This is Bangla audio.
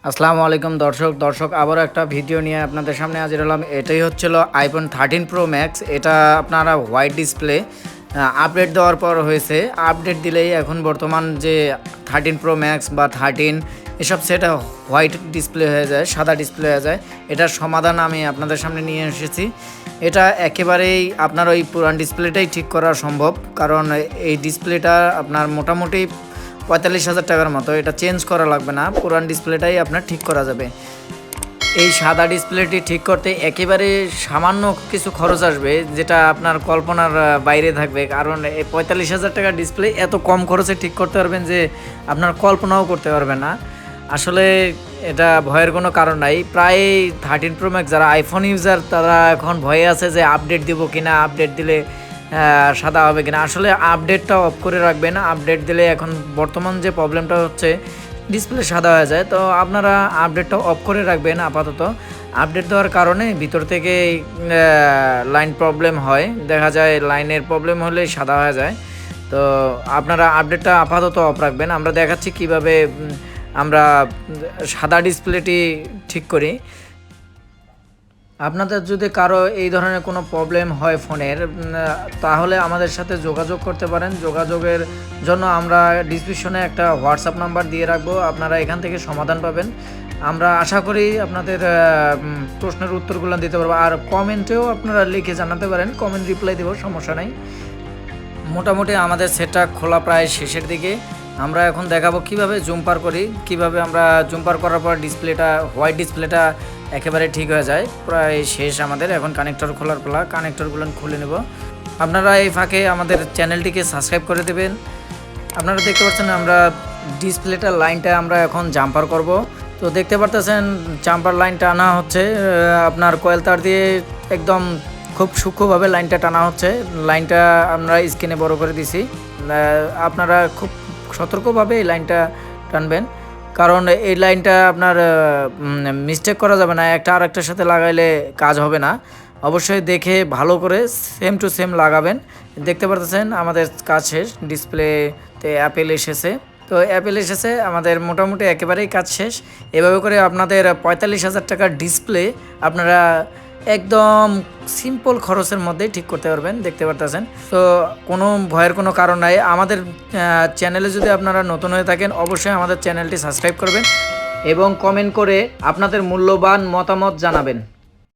আসসালামু আলাইকুম দর্শক আবারও একটা ভিডিও নিয়ে আপনাদের সামনে হাজির হলাম। এটাই হচ্ছিল আইফোন 13 প্রো ম্যাক্স। এটা আপনারা হোয়াইট ডিসপ্লে আপডেট দেওয়ার পর হয়েছে। আপডেট দিলেই এখন বর্তমান যে 13 প্রো ম্যাক্স বা 13 এসব সেট হোয়াইট ডিসপ্লে হয়ে যায়, সাদা ডিসপ্লে হয়ে যায়। এটার সমাধান আমি আপনাদের সামনে নিয়ে এসেছি। এটা একেবারেই আপনার ওই পুরান ডিসপ্লেটাই ঠিক করা সম্ভব, কারণ এই ডিসপ্লেটা আপনার মোটামুটি 45,000 টাকার মতো। এটা চেঞ্জ করা লাগবে না, পুরান ডিসপ্লেটাই আপনার ঠিক করা যাবে। এই সাদা ডিসপ্লেটি ঠিক করতে একেবারে সামান্য কিছু খরচ আসবে, যেটা আপনার কল্পনার বাইরে থাকবে। কারণ এই 45,000 টাকার ডিসপ্লে এত কম খরচে ঠিক করতে পারবেন যে আপনার কল্পনাও করতে পারবেন না। আসলে এটা ভয়ের কোনো কারণ নাই। প্রায় 13 প্রো ম্যাক্স যারা আইফোন ইউজার তারা এখন ভয়ে আছে যে আপডেট দিব কিনা, আপডেট দিলে সাদা হবে কিনা। আসলে আপডেটটা অফ করে রাখবেন। আপডেট দিলে এখন বর্তমান যে প্রবলেমটা হচ্ছে ডিসপ্লে সাদা হয়ে যায়, তো আপনারা আপডেটটা অফ করে রাখবেন আপাতত। আপডেট দেওয়ার কারণে ভিতর থেকে লাইন প্রবলেম হয়, দেখা যায় লাইনের প্রবলেম হলে সাদা হয়ে যায়। তো আপনারা আপডেটটা আপাতত অফ রাখবেন। আমরা দেখাচ্ছি কিভাবে আমরা সাদা ডিসপ্লেটি ঠিক করি। আপনাদের যদি কারো এই ধরনের কোনো প্রবলেম হয় ফোনের, তাহলে আমাদের সাথে যোগাযোগ করতে পারেন। যোগাযোগের জন্য আমরা ডিসক্রিপশনে একটা হোয়াটসঅ্যাপ নাম্বার দিয়ে রাখবো, আপনারা এখান থেকে সমাধান পাবেন। আমরা আশা করি আপনাদের প্রশ্নের উত্তরগুলো দিতে পারবো। আর কমেন্টেও আপনারা লিখে জানাতে পারেন, কমেন্ট রিপ্লাই দেবো, সমস্যা নাই। মোটামুটি আমাদের সেটটা খোলা প্রায় শেষের দিকে। আমরা এখন দেখাবো কিভাবে জুম্পার করি, কিভাবে আমরা জুম্পার করার পর ডিসপ্লেটা হোয়াইট ডিসপ্লেটা একেবারে ঠিক হয়ে যায়। প্রায় শেষ আমাদের। এখন কানেক্টর খোলার পালা, কানেক্টরগুলো খুলে নেব। আপনারা এই ফাঁকে আমাদের চ্যানেলটিকে সাবস্ক্রাইব করে দেবেন। আপনারা দেখতে পাচ্ছেন আমরা ডিসপ্লেটার লাইনটা আমরা এখন জাম্পার করব। তো দেখতে পারতেছেন জাম্পার লাইন টানা হচ্ছে আপনার কয়েল তার দিয়ে, একদম খুব সূক্ষ্মভাবে লাইনটা টানা হচ্ছে। লাইনটা আমরা স্ক্রিনে বড় করে দিছি। আপনারা খুব সতর্কভাবে এই লাইনটা টানবেন, কারণ এই লাইনটা আপনার মিস্টেক করা যাবে না। একটা আর একটার সাথে লাগাইলে কাজ হবে না। অবশ্যই দেখে ভালো করে সেম টু সেম লাগাবেন। দেখতে পারতেছেন আমাদের কাজ শেষ। ডিসপ্লেতে অ্যাপেল এসেছে, তো অ্যাপেল এসেছে আমাদের মোটামুটি একেবারেই কাজ শেষ। এভাবে করে আপনাদের 45,000 টাকার ডিসপ্লে আপনারা একদম সিম্পল খরচের মধ্যেই ঠিক করতে পারবেন। দেখতে পারতেছেন, তো কোনো ভয়ের কোনো কারণ নাই। আমাদের চ্যানেলে যদি আপনারা নতুন হয়ে থাকেন, অবশ্যই আমাদের চ্যানেলটি সাবস্ক্রাইব করবেন এবং কমেন্ট করে আপনাদের মূল্যবান মতামত জানাবেন।